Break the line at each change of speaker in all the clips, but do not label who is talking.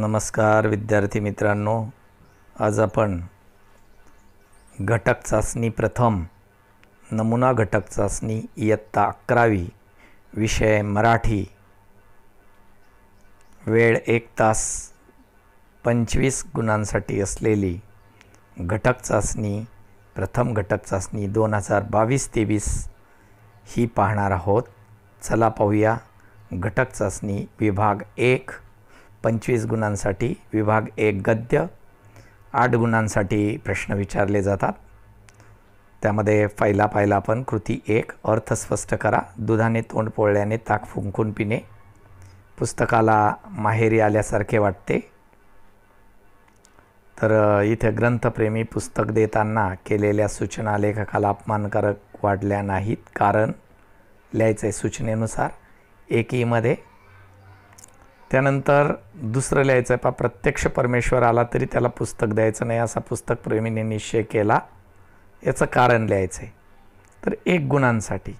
नमस्कार विद्यार्थी मित्रांनो, आज आपण घटक चाचणी प्रथम नमुना घटक चाचणी इयत्ता 11वी विषय मराठी, वेळ 1 तास 25 गुणांसाठी असलेली घटक चाचणी प्रथम घटक चाचणी 2022-23 ही पाहणार आहोत। चला पाहूया। घटक चाचणी विभाग 1 25 गुणांसाठी, विभाग 1 गद्य 8 गुणांसाठी प्रश्न विचारले जातात। त्यामध्ये पहिला आपण कृती 1 अर्थ स्पष्ट करा। दुधाने तोंड पोळल्याने ताक फुंकून पिणे पुस्तकाला माहेरी आल्यासारखे वाटते। तर इथे ग्रंथप्रेमी पुस्तक देताना केलेल्या सूचना लेखकाला अपमानकारक वाटल्या नाहीत, कारण लिहायचे सूचनेनुसार 1 मध्ये। त्यानंतर दुसरं लिहायचं आहे, प्रत्यक्ष परमेश्वर आला तरी त्याला पुस्तक द्यायचं नाही असा पुस्तक प्रेमीने निश्चय केला, याचं कारण लिहायचं आहे। तर 1 गुणांसाठी।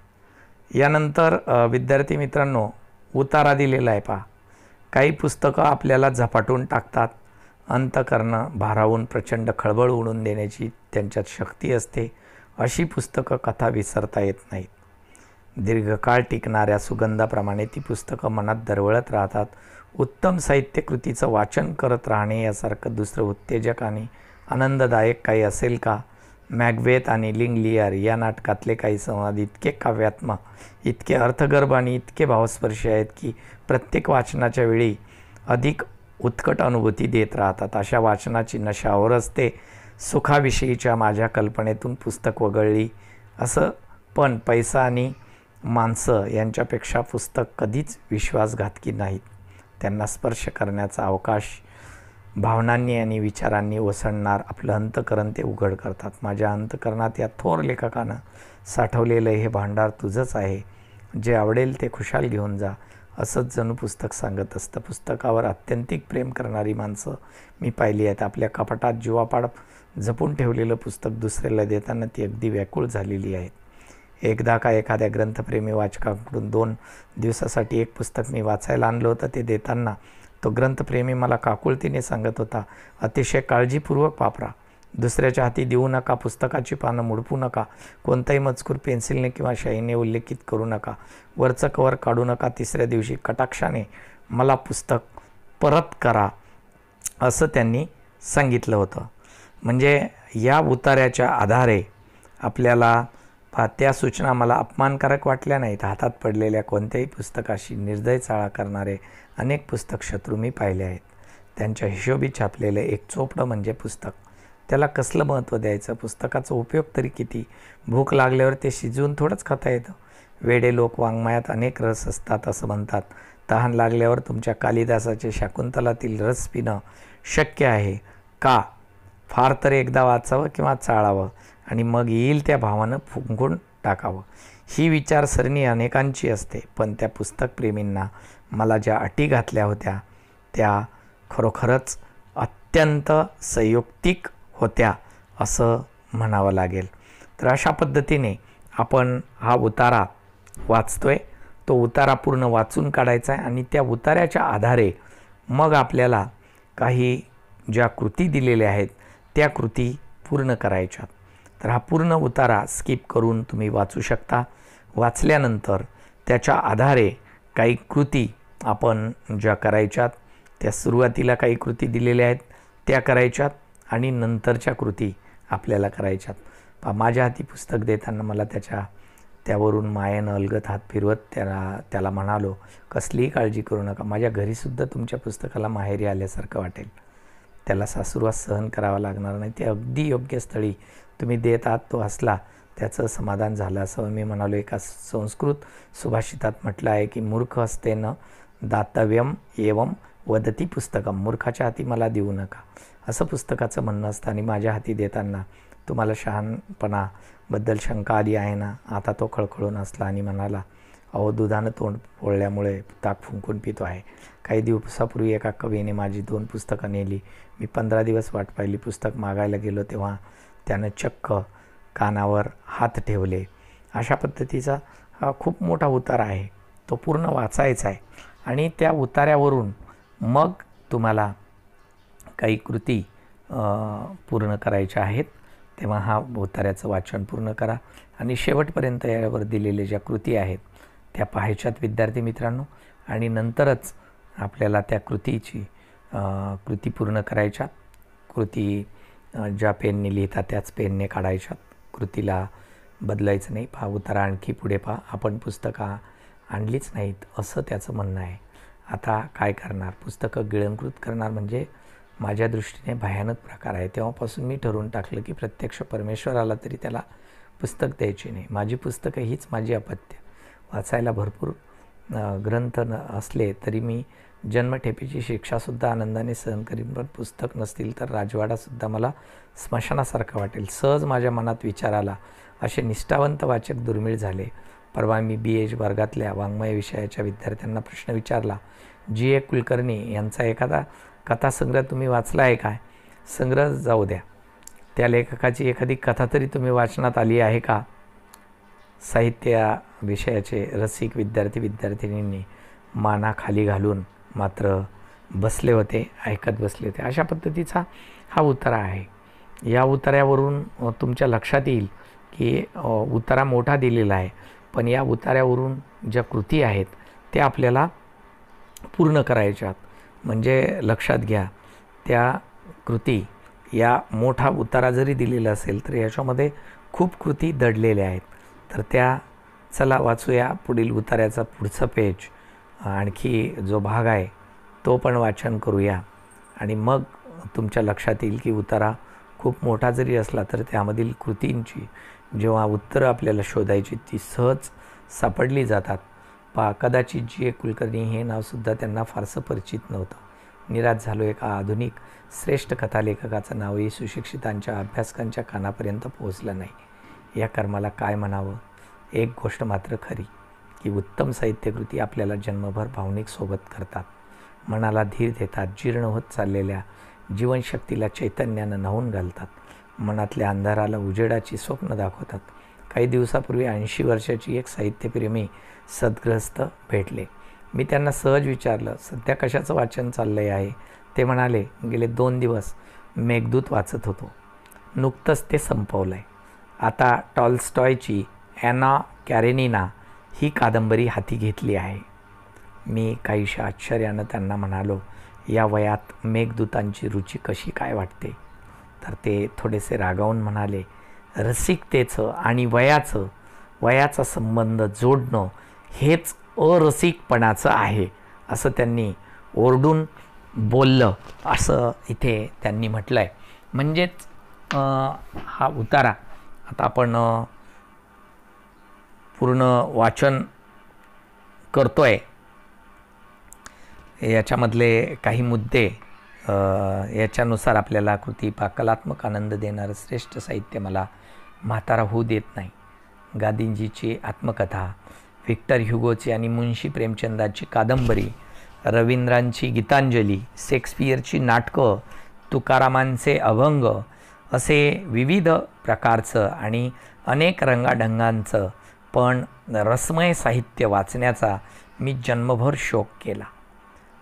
यानंतर विद्यार्थी मित्रांनो उतारा दिलेला आहे पहा। काही पुस्तकं आपल्याला झपाटून टाकतात, अंतःकरण भारावून प्रचंड खळबळ उडून देण्याची त्यांच्यात शक्ती असते। अशी पुस्तकं कथा विसरता येत नाहीत। दीर्घकाळ टिकणाऱ्या सुगंधाप्रमाणे ती पुस्तकं मनात दरवळत राहतात। उत्तम साहित्य कृतीचं वाचन करत राहणे यासारखं दुसरं उत्तेजक आणि आनंददायक काही असेल का? मॅकबेथ आणि लिंग लिअर या नाटकातले काही संवाद इतके काव्यात्मक, इतके अर्थगर्भ आणि इतके भावस्पर्शी आहेत की प्रत्येक वाचनाच्या वेळी अधिक उत्कट अनुभूती देत राहतात। अशा वाचनाची नशा ओरसते। सुखाविषयीच्या माझ्या कल्पनेतून पुस्तक वगळली असं, पण पैसा आणि माणसं यांच्यापेक्षा पुस्तक कधीच विश्वासघातकी नाहीत। त्यांना स्पर्श करण्याचा अवकाश भावनांनी आणि विचारांनी ओसंडणार आपलं अंतःकरण ते उघड करतात। माझ्या अंतःकरणात या थोर लेखकानं साठवलेलं हे भांडार तुझंच आहे, जे आवडेल ते खुशाल घेऊन जा असंच जणू पुस्तक सांगत असतं। पुस्तकावर अत्यंतिक प्रेम करणारी माणसं मी पाहिली आहेत। आपल्या कपाटात जीवापाड जपून ठेवलेलं पुस्तक दुसऱ्याला देताना ती अगदी व्याकुळ झालेली आहेत। एकदा का एखाद्या ग्रंथप्रेमी वाचकाकडून 2 दिवसासाठी एक पुस्तक मी वाचायला आणलं होतं। ते देताना तो ग्रंथप्रेमी मला काकुळतीने सांगत होता, अतिशय काळजीपूर्वक वापरा, दुसऱ्याच्या हाती देऊ नका, पुस्तकाची पानं मुडपू नका, कोणताही मजकूर पेन्सिलने किंवा शाईने उल्लेखित करू नका, वरचं कवर काढू नका, तिसऱ्या दिवशी कटाक्षाने मला पुस्तक परत करा असं त्यांनी सांगितलं होतं। म्हणजे या उतार्याच्या आधारे आपल्याला त्या सूचना मला अपमानकारक वाटल्या नाहीत। हातात पडलेल्या कोणत्याही पुस्तकाशी निर्दय चाळा करणारे अनेक पुस्तक शत्रू मी पाहिले आहेत। त्यांच्या हिशोबी छापलेले एक चोपडं म्हणजे पुस्तक। त्याला कसलं महत्त्व द्यायचं? पुस्तकाचा उपयोग तरी किती? भूक लागल्यावर ते शिजवून थोडंच खाता येतं। वेडे लोक वाङ्मयात अनेक रस असतात असं म्हणतात। तहान लागल्यावर तुमच्या कालिदासाचे शाकुंतलातील रस पिणं शक्य आहे का? फार तर एकदा वाचावं किंवा चाळावं आणि मग येईल त्या भावानं फुंकून टाकावं। ही विचारसरणी अनेकांची असते, पण त्या पुस्तकप्रेमींना मला ज्या अटी घातल्या होत्या त्या खरोखरच अत्यंत संयुक्तिक होत्या असं म्हणावं लागेल। तर अशा पद्धतीने आपण हा उतारा वाचतोय। तो उतारा पूर्ण वाचून काढायचा आहे आणि त्या उतार्याच्या आधारे मग आपल्याला काही ज्या कृती दिलेल्या आहेत त्या कृती पूर्ण करायच्या। तर हा पूर्ण उतारा स्किप करून तुम्ही वाचू शकता। वाचल्यानंतर त्याच्या आधारे काही कृती आपण ज्या करायच्यात, त्या सुरुवातीला काही कृती दिलेल्या आहेत त्या करायच्यात आणि नंतरच्या कृती आपल्याला करायच्यात। माझ्या हाती पुस्तक देताना मला त्यावरून मायेनं अलगद हात फिरवत त्याला म्हणालो, कसलीही काळजी करू नका, माझ्या घरीसुद्धा तुमच्या पुस्तकाला माहेरी आल्यासारखं वाटेल। त्याला सासुरवास सहन करावा लागणार नाही। ते अगदी योग्य स्थळी तुम्ही देत आहात। तो हसला, त्याचं समाधान झालं असं मी म्हणालो। एका संस्कृत सुभाषितात म्हटलं आहे की मूर्ख हस्तेन दातव्यम एवं वदती पुस्तकम, मूर्खाच्या हाती मला देऊ नका असं पुस्तकाचं म्हणणं असतं। आणि माझ्या हाती देताना तुम्हाला शहाणपणाबद्दल शंका आली आहे ना? आता तो खळखळून हसला आणि म्हणाला, अहो दुधानं तोंड पोळल्यामुळे ताक फुंकून पितो आहे। काही दिवसापूर्वी एका कवीने माझी 2 पुस्तकं नेली। मी 15 दिवस वाट पाहिली। पुस्तक मागायला गेलो तेव्हा त्यानं चक्क कानावर हात ठेवले। अशा पद्धतीचा हा खूप मोठा उतारा आहे, तो पूर्ण वाचायचा आहे आणि त्या उतार्यावरून मग तुम्हाला काही कृती पूर्ण करायच्या आहेत, तेव्हा हा उतार्याचं वाचन पूर्ण करा आणि शेवटपर्यंत यावर दिलेल्या ज्या कृती आहेत त्या पाहायच्यात विद्यार्थी मित्रांनो, आणि नंतरच आपल्याला त्या कृती पूर्ण करायच्यात. कृती ज्या पेनने लिहिता त्याच पेनने काढायच्यात, कृतीला बदलायचं नाही. पहा उतारा आणखी पुढे पहा, आपण पुस्तकं आणलीच नाहीत असं त्याचं म्हणणं आहे. आता काय करणार, पुस्तकं गिळंकृत करणार म्हणजे माझ्या दृष्टीने भयानक प्रकार आहे. तेव्हापासून मी ठरवून टाकलं की प्रत्यक्ष परमेश्वर आला तरी त्याला पुस्तक द्यायची नाही. माझी पुस्तकं हीच माझी अपत्य. वाचायला भरपूर ग्रंथ असले तरी मी जन्मठेपेची शिक्षासुद्धा आनंदाने सहन करीन, पण पुस्तक नसतील तर राजवाडासुद्धा मला स्मशानासारखं वाटेल. सहज माझ्या मनात विचार आला. असे निष्ठावंत वाचक दुर्मिळ झाले. परवा मी BA वर्गातल्या वाङ्मय विषयाच्या विद्यार्थ्यांना प्रश्न विचारला, G.A. कुलकर्णी यांचा एखादा कथासंग्रह तुम्ही वाचला आहे काय? संग्रह जाऊ द्या, त्या लेखकाची एखादी कथा तरी तुम्ही वाचनात आली आहे का? साहित्य विषयाचे रसिक विद्यार्थिनींनी माना खाली घालून मात्र बसले होते, ऐकत बसले होते. अशा पद्धतीचा हा उतारा आहे. या उतार्यावरून तुमच्या लक्षात येईल की उतारा मोठा दिलेला आहे, पण या उतार्यावरून ज्या कृती आहेत त्या आपल्याला पूर्ण करायच्यात. म्हणजे लक्षात घ्या, त्या कृती, या मोठा उतारा जरी दिलेला असेल तर याच्यामध्ये खूप कृती दडलेल्या आहेत. तर त्या चला वाचूया. पुढील उतार्याचा पुढचं पेज, आणखी जो भाग आहे तो पण वाचन करूया आणि मग तुमच्या लक्षात येईल की उतारा खूप मोठा जरी असला तर त्यामधील कृतींची जेव्हा उत्तरं आपल्याला शोधायची ती सहज सापडली जातात. कदाचित G.A. कुलकर्णी हे नावसुद्धा त्यांना फारसं परिचित नव्हतं. निराश झालो, एका आधुनिक श्रेष्ठ कथालेखकाचं नावही सुशिक्षितांच्या अभ्यासकांच्या कानापर्यंत पोहोचलं नाही. या कर्माला काय म्हणावं? एक गोष्ट मात्र खरी की उत्तम साहित्यकृती आपल्याला जन्मभर भावनिक सोबत करतात, मनाला धीर देतात, जीर्ण होत चाललेल्या जीवनशक्तीला चैतन्यानं न्हावून घालतात, मनातल्या अंधाराला उजेडाची स्वप्न दाखवतात. काही दिवसापूर्वी 80 वर्षाची एक साहित्यप्रेमी सद्ग्रस्त भेटले. मी त्यांना सहज विचारलं, सध्या कशाचं वाचन चाललं आहे? ते म्हणाले, गेले 2 दिवस मेघदूत वाचत होतो, नुकतंच ते संपवलं आहे. आता टॉल्स्टॉयची ॲना कॅरेनिना ही कादंबरी हाती घेतली आहे. मी काहीशा आश्चर्यानं त्यांना म्हणालो, या वयात मेघदूतांची रुची कशी काय वाटते? तर ते थोडेसे रागावून म्हणाले, रसिकतेचं आणि वयाचा संबंध जोडणं हेच अरसिकपणाचं आहे, असं त्यांनी ओरडून बोललं, असं इथे त्यांनी म्हटलं आहे. म्हणजेच हा उतारा आता आपण पूर्ण वाचन करतो आहे. याच्यामधले काही मुद्दे याच्यानुसार आपल्याला कृती कलात्मक आनंद देणारं श्रेष्ठ साहित्य मला म्हातारा होऊ देत नाही. गांधीजीची आत्मकथा, व्हिक्टर ह्युगोची आणि मुन्शी प्रेमचंदाची कादंबरी, रवींद्रांची गीतांजली, शेक्सपियरची नाटकं, तुकारामांचे अभंग, असे विविध प्रकारचं आणि अनेक रंगाढंगांचं पण रसमय साहित्य वाचण्याचा मी जन्मभर शौक केला.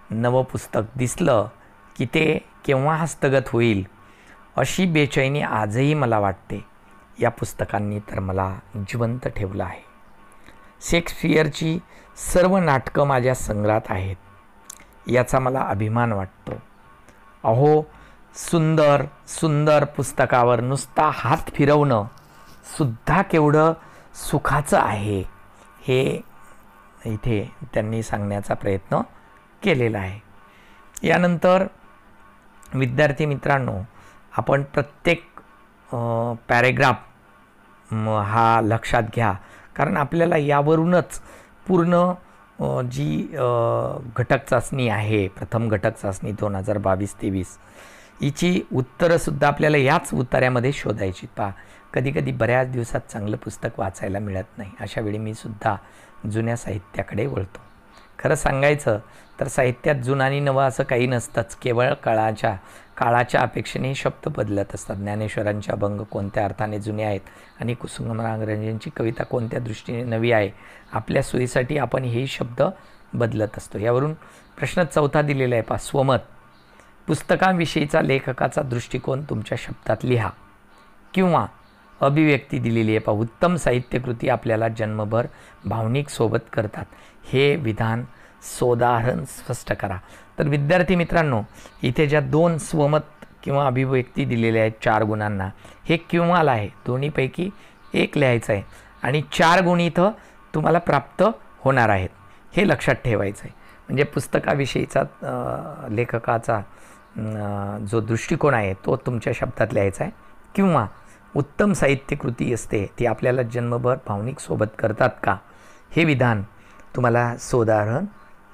नवं पुस्तक दिसलं की ते केव्हा हस्तगत होईल अशी बेचैनी आजही मला वाटते. या पुस्तकांनी तर मला जिवंत ठेवलं आहे. शेक्सपियरची सर्व नाटकं माझ्या संग्रहात आहेत, याचा मला अभिमान वाटतो. अहो, सुंदर सुंदर पुस्तकावर नुसता हात फिरवणं सुद्धा केवढं सुखाचं आहे, हे इथे त्यांनी सांगण्याचा प्रयत्न केलेला आहे. यानंतर विद्यार्थी मित्रांनो, आपण प्रत्येक पॅरेग्राफ हा लक्षात घ्या, कारण आपल्याला यावरूनच पूर्ण जी घटक चाचणी आहे, प्रथम घटक चाचणी 2022-23, हिची उत्तरंसुद्धा आपल्याला याच उतार्यामध्ये शोधायची. कधीकधी बऱ्याच दिवसात चांगलं पुस्तक वाचायला मिळत नाही. अशा वेळी मी सुद्धा जुन्या साहित्याकडे वळतो. खरं सांगायचं तर साहित्यात जुनं आणि नवं असं काही नसतंच. केवळ काळाच्या अपेक्षेने शब्द बदलत असतात. ज्ञानेश्वरांचे अभंग कोणत्या अर्थाने जुने आहेत आणि कुसुमाग्रजांची कविता कोणत्या दृष्टीने नवी आहे, आपल्या सोयीसाठी आपण हेही शब्द बदलत असतो. यावरून प्रश्न 4 दिलेला आहे. स्वमत. पुस्तकाविषयीचा लेखकाचा दृष्टिकोन तुमच्या शब्दात लिहा किंवा अभिव्यक्ती दिलेली आहे पहा, उत्तम साहित्यकृती आपल्याला जन्मभर भावनिक सोबत करतात, हे विधान सोदाहरण स्पष्ट करा. तर विद्यार्थी मित्रांनो, इथे ज्या 2 स्वमत किंवा अभिव्यक्ती दिलेल्या आहेत 4 गुणांना, हे किंवाला आहे, दोन्हीपैकी एक लिहायचं आहे आणि 4 गुण इथं तुम्हाला प्राप्त होणार आहेत, हे लक्षात ठेवायचं आहे. म्हणजे पुस्तकाविषयीचा लेखकाचा जो दृष्टिकोन आहे तो तुमच्या शब्दात लिहायचा आहे. किंवा उत्तम साहित्यकृती असते ती आपल्याला जन्मभर भावनिक सोबत करतात का, हे विधान तुम्हाला सोदाहरण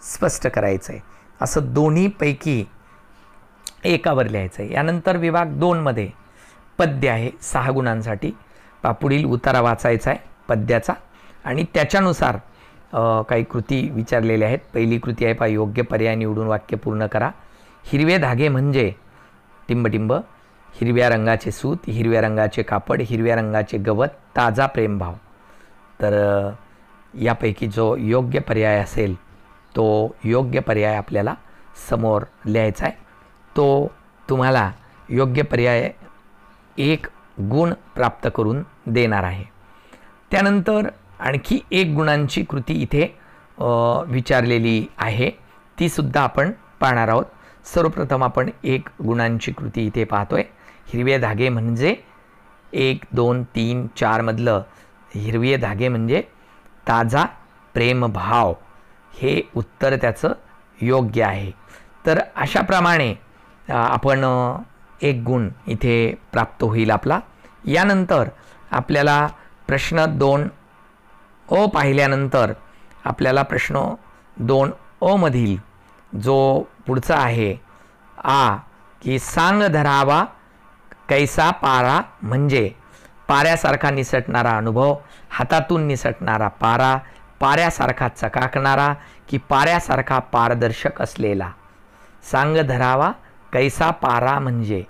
स्पष्ट करायचं आहे. असं दोन्हीपैकी एकावर लिहायचं आहे. यानंतर विभाग 2 मध्ये पद्य आहे 6 गुणांसाठी. पुढील उतारा वाचायचा आहे पद्याचा आणि त्याच्यानुसार काही कृती विचारलेल्या आहेत. पहिली कृती आहे पहा, योग्य पर्याय निवडून वाक्य पूर्ण करा. हिरवे धागे म्हणजे टिंबटिंब, हिरव्या रंगाचे सूत, हिरव्या रंगाचे कापड, हिरव्या रंगाचे गवत, ताजा प्रेमभाव. तर यापैकी जो योग्य पर्याय असेल तो योग्य पर्याय आपल्याला समोर लिहायचा आहे. तो तुम्हाला योग्य पर्याय 1 गुण प्राप्त करून देणार आहे. त्यानंतर आणखी 1 गुणांची कृती इथे विचारलेली आहे, तीसुद्धा आपण पाहणार आहोत. सर्वप्रथम आपण 1 गुणांची कृती इथे पाहतोय. हिरवे धागे म्हणजे 1, 2, 3, 4 मधलं हिरवे धागे म्हणजे ताजा प्रेमभाव, हे उत्तर त्याचं योग्य आहे. तर अशाप्रमाणे आपण 1 गुण इथे प्राप्त होईल आपला. यानंतर आपल्याला प्रश्न 2 पाहिल्यानंतर आपल्याला प्रश्न 2 मधील जो पुढचा आहे की सांग धरावा कैसा पारा म्हणजे पाऱ्यासारखा निसटणारा अनुभव, हातातून निसटणारा पारा, पाऱ्यासारखा चकाकणारा की पाऱ्यासारखा पारदर्शक असलेला. सांग धरावा कैसा पारा म्हणजे,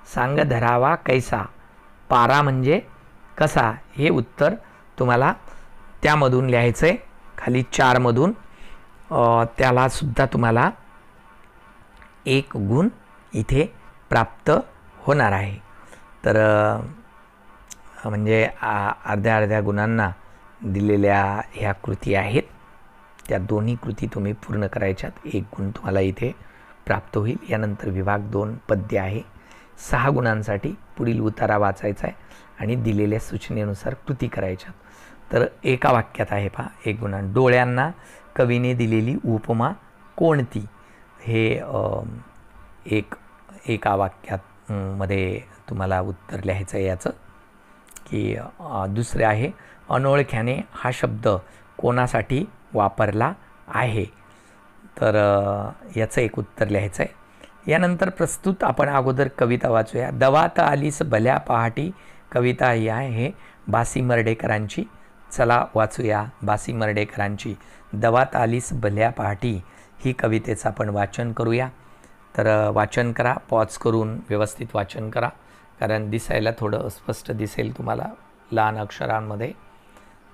सांग धरावा कैसा पारा म्हणजे कसा, हे उत्तर तुम्हाला त्यामधून लिहायचं आहे. खाली 4 मधून त्याला सुद्धा तुम्हाला 1 गुण इथे प्राप्त होणार आहे. तर म्हणजे अर्ध्या गुणांना दिलेल्या ह्या कृती आहेत, त्या दोन्ही कृती तुम्ही पूर्ण करायच्यात, 1 गुण तुम्हाला इथे प्राप्त होईल. यानंतर विभाग 2 पद्य आहे 6 गुणांसाठी. पुढील उतारा वाचायचा आहे आणि दिलेल्या सूचनेनुसार कृती करायच्यात. तर एका वाक्यात आहे पहा 1 गुण. डोळ्यांना कवीने दिलेली उपमा कोणती, हे एका वाक्यात मध्ये तुम्हाला उत्तर लिहायचं आहे याचं. की दुसरे आहे अनोळख्याने हा शब्द कोणासाठी वापरला आहे, तर याचं एक उत्तर लिहायचं आहे. यानंतर प्रस्तुत आपण अगोदर कविता वाचूया. दवात आलीस भल्या पहाटी, कविता ही आहे बासी मर्ढेकरांची. चला वाचूया बासी मर्ढेकरांची दवात आलीस भल्या पहाटी ही कवितेचं आपण वाचन करूया. तर वाचन करा, पॉज करून व्यवस्थित वाचन करा, कारण दिसायला थोडं अस्पष्ट दिसेल तुम्हाला लहान अक्षरांमध्ये.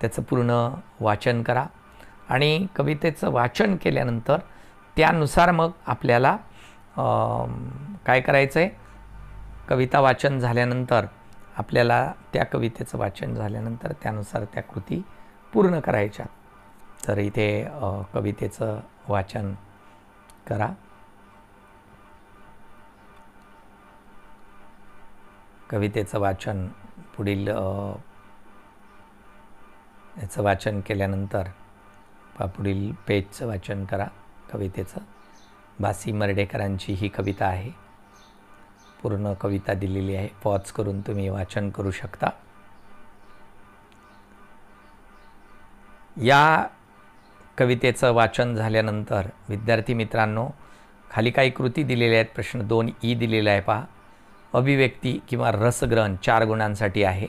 त्याचं पूर्ण वाचन करा आणि कवितेचं वाचन केल्यानंतर त्यानुसार मग आपल्याला काय करायचं आहे, कविता वाचन झाल्यानंतर आपल्याला त्या कवितेचं वाचन झाल्यानंतर त्यानुसार त्या कृती पूर्ण करायच्या. तर इथे कवितेचं वाचन करा. कवितेचं वाचन पुढील याचं वाचन केल्यानंतर पुढील पेजचं वाचन करा कवितेचं. बासी मर्ढेकरांची ही कविता आहे. पूर्ण कविता दिलेली आहे, पॉज करून तुम्ही वाचन करू शकता. या कवितेचं वाचन झाल्यानंतर विद्यार्थी मित्रांनो खाली काही कृती दिलेल्या आहेत. प्रश्न 2 दिलेला आहे पहा. अभिव्यक्ती किंवा रसग्रहण 4 गुणांसाठी आहे.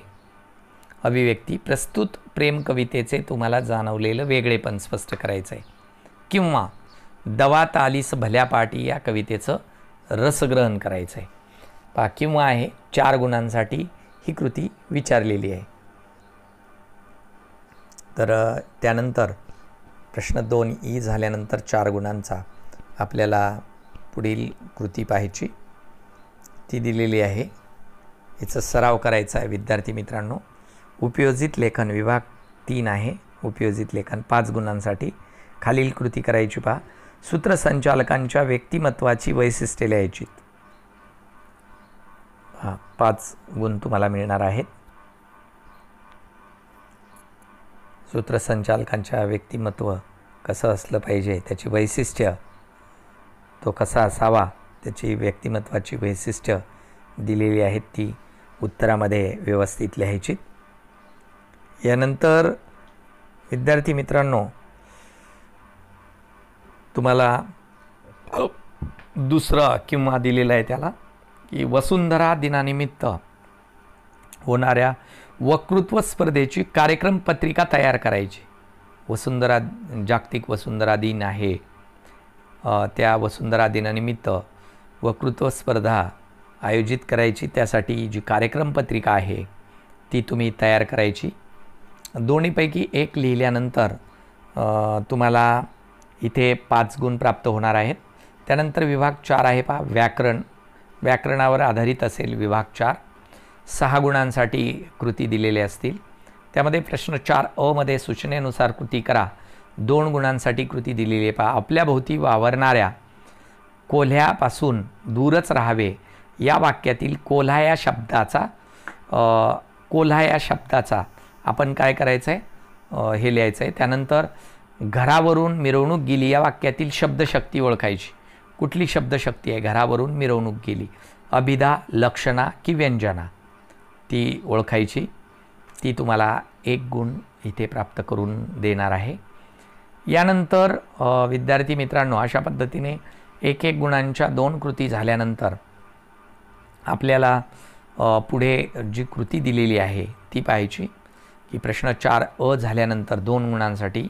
अभिव्यक्ती प्रस्तुत प्रेम कवितेचे तुम्हाला जाणवलेलं वेगळेपण स्पष्ट करायचं आहे, किंवा दवात आलीस भल्या पाटी या कवितेचं रसग्रहण करायचं आहे पहा. किंवा आहे 4 गुणांसाठी ही कृती विचारलेली आहे. तर त्यानंतर प्रश्न 2 झाल्यानंतर 4 गुणांचा आपल्याला पुढील कृती पाहायची, ती दिलेली आहे. याचा सराव करायचा आहे विद्यार्थी मित्रांनो. उपयोजित लेखन विभाग 3 आहे. उपयोजित लेखन 5 गुणांसाठी खालील कृती करायची पहा. सूत्रसंचालकांच्या व्यक्तिमत्वाची वैशिष्ट्ये लिहायची. 5 गुण तुम्हाला मिळणार आहेत. सूत्रसंचालकांच्या व्यक्तिमत्व कसं असलं पाहिजे, त्याची वैशिष्ट्य, तो कसा असावा, त्याची व्यक्तिमत्वाची वैशिष्ट्य दिलेली आहेत, ती उत्तरामध्ये व्यवस्थित लिहायची. यानंतर विद्यार्थी मित्रांनो, तुम्हाला दुसरा किंवा दिलेला आहे त्याला की वसुंधरा दिनानिमित्त होणाऱ्या वक्तृत्व स्पर्धेची कार्यक्रम पत्रिका तयार करायची. जागतिक वसुंधरा दिन आहे. त्या वसुंधरा दिनानिमित्त वक्तृत्व स्पर्धा आयोजित करायची. त्यासाठी जी कार्यक्रम पत्रिका आहे ती तुम्ही तयार करायची. दोन्हीपैकी एक लिहिल्यानंतर तुम्हाला इथे 5 गुण प्राप्त होणार आहेत. त्यानंतर विभाग 4 आहे पहा, व्याकरण. व्याकरणावर आधारित असेल विभाग 4. 6 गुणांसाठी कृती दिलेले असतील. त्यामध्ये प्रश्न 4 मध्ये सूचनेनुसार कृती करा. 2 गुणांसाठी कृती दिलेली आहे पहा. आपल्या भोवती वावरणाऱ्या कोल्ह्यापासून दूरच राहावे या वाक्यातील कोल्हा या शब्दाचा आपण काय करायचं आहे, हे लिहायचं आहे. त्यानंतर घरावरून मिरवणूक गेली या वाक्यातील शब्दशक्ती ओळखायची. कुठली शब्दशक्ती आहे? घरावरून मिरवणूक गेली. अभिधा, लक्षणा की व्यंजना, ती ओळखायची. ती तुम्हाला 1 गुण इथे प्राप्त करून देणार आहे. यानंतर विद्यार्थी मित्रांनो, अशा पद्धतीने 1-1 गुणांच्या 2 कृती झाल्यानंतर आपल्याला पुढे जी कृती दिलेली आहे ती पाहायची. की प्रश्न 4 झाल्यानंतर 2 गुणांसाठी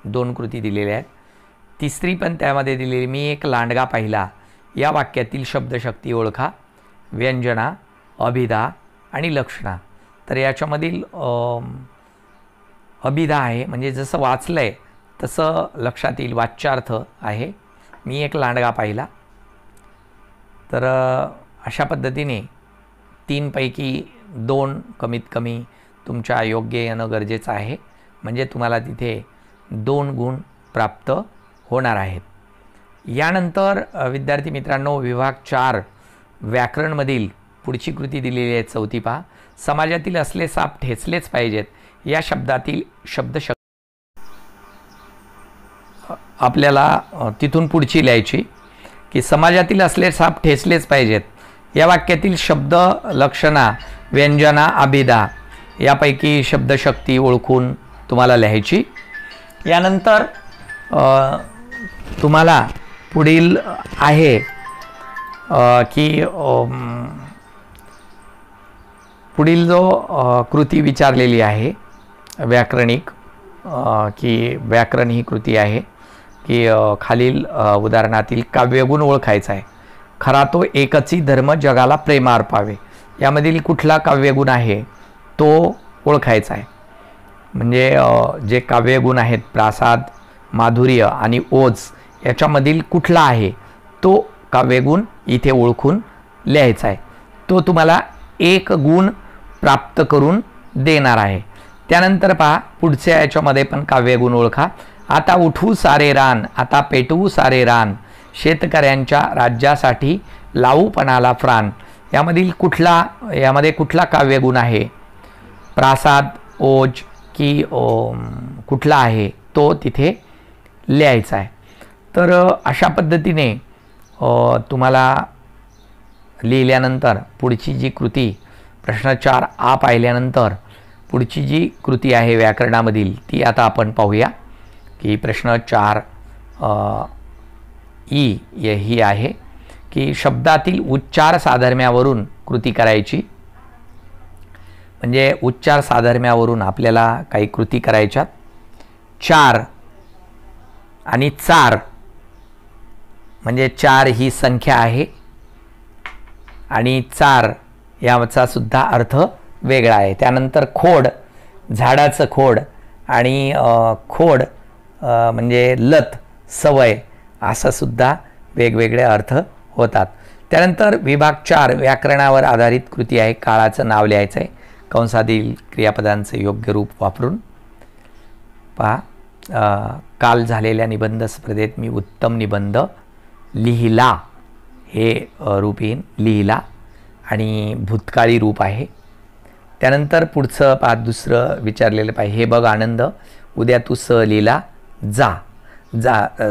2 कृती दिलेल्या आहेत. तिसरी पण त्यामध्ये दिलेली, मी एक लांडगा पाहिला या वाक्यातील शब्दशक्ती ओळखा. व्यंजना, अभिधा आणि लक्षणा. तर याच्यामधील अभिधा आहे, म्हणजे जसं वाचलं आहे तसं लक्षात येईल, वाच्यार्थ आहे. मी एक लांडगा पाहिला. तर अशा पद्धतीने 3 पैकी 2 कमीत कमी तुमच्या योग्य येणं गरजेचं आहे, म्हणजे तुम्हाला तिथे 2 गुण प्राप्त होणार आहेत. यानंतर विद्यार्थी मित्रांनो, विभाग 4 व्याकरणमधील पुढची कृती दिलेली आहे. 4थी पहा. समाजातील असले साप ठेचलेच पाहिजेत या शब्दातील शब्दशक्ती आपल्याला तिथून पुढची लिहायची. की समाजातील असले साप ठेचलेच पाहिजेत या वाक्यातील शब्द, लक्षणा, व्यंजना, अभिधा यापैकी शब्दशक्ती ओळखून तुम्हाला लिहायची. यानंतर तुम्हाला पुढील आहे की पुढील जो कृती विचारलेली आहे व्याकरणिक, की व्याकरण ही कृती आहे की खालील उदाहरणातील काव्यगुण ओळखायचा आहे. खरा तो एकची धर्म जगाला प्रेम अर्पावे यामधील कुठला काव्यगुण आहे तो ओळखायचा आहे. म्हणजे जे काव्यगुण आहेत प्रासाद, माधुर्य आणि ओज याच्यामधील कुठला आहे तो काव्यगुण इथे ओळखून लिहायचा आहे. तो तुम्हाला 1 गुण प्राप्त करून देणार आहे. त्यानंतर पहा पुढच्या याच्यामध्ये पण काव्यगुण ओळखा. आता उठवू सारे रान, आता पेटवू सारे रान, शेतकऱ्यांच्या राज्यासाठी लावू पणाला प्राण यामध्ये कुठला काव्यगुण आहे? प्रासाद, ओज की कुठला आहे तो तिथे लिहायचा आहे. तर अशा पद्धतीने तुम्हाला लिहिल्यानंतर पुढची जी कृती प्रश्न 4 पाहिल्यानंतर पुढची जी कृती आहे व्याकरणामधील ती आता आपण पाहूया. की प्रश्न 4 ही आहे की शब्दातील उच्चार साधर्म्यावरून कृती करायची. म्हणजे उच्चार साधर्म्यावरून आपल्याला काही कृती करायच्यात. 4 आणि 4 म्हणजे 4 ही संख्या आहे आणि 4 याचा सुद्धा अर्थ वेगळा आहे. त्यानंतर खोड, झाडाचं खोड आणि खोड म्हणजे लत, सवय असं सुद्धा वेगवेगळे अर्थ होतात. त्यानंतर विभाग 4 व्याकरणावर आधारित कृती आहे. काळाचं नाव लिहायचं आहे कंसातील क्रियापदांचे योग्य रूप वापरून. पहा, काल झालेल्या निबंध स्पर्धेत मी उत्तम निबंध लिहिला हे रूप येईन, लिहिला, आणि भूतकाळी रूप आहे. त्यानंतर पुढचं पहा, दुसरं विचारलेलं पाहिजे, हे बघ आनंद, उद्या तू सहलीला जा.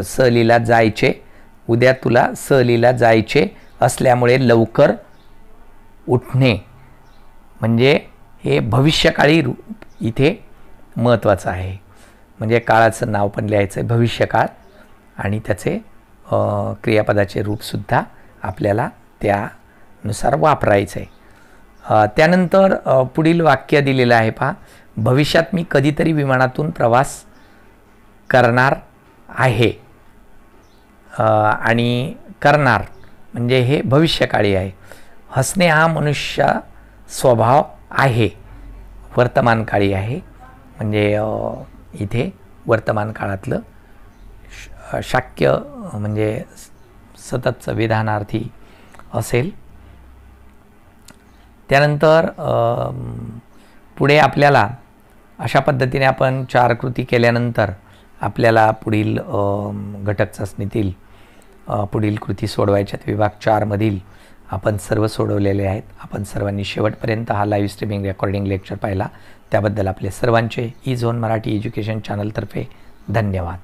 सहलीला जायचे, उद्या तुला सहलीला जायचे असल्यामुळे लवकर उठणे, म्हणजे हे भविष्यकाळी रूप इथे महत्त्वाचं आहे. म्हणजे काळाचं नाव पण लिहायचं आहे भविष्यकाळ, आणि त्याचे क्रियापदाचे रूपसुद्धा आपल्याला त्यानुसार वापरायचं आहे. त्यानंतर पुढील वाक्य दिलेलं आहे पहा, भविष्यात मी कधीतरी विमानातून प्रवास करणार आहे. आणि करणार म्हणजे हे भविष्यकाळी आहे. हसणे हा मनुष्य स्वभाव आहे, वर्तमानकाळी आहे. म्हणजे इथे वर्तमान काळातलं शाक्य म्हणजे सततचं विधानार्थी असेल. त्यानंतर पुढे आपल्याला अशा पद्धतीने आपण 4 कृती केल्यानंतर आपल्याला पुढील घटक चाचणीतील पुढील कृती सोडवायच्यात. विभाग 4 मधील आपण सर्व सोडवलेले आहेत. आपण सर्वांनी शेवटपर्यंत हा लाईव्ह स्ट्रीमिंग रेकॉर्डिंग लेक्चर पाहिला त्याबद्दल आपले सर्वांचे ई झोन मराठी एज्युकेशन चॅनलतर्फे धन्यवाद.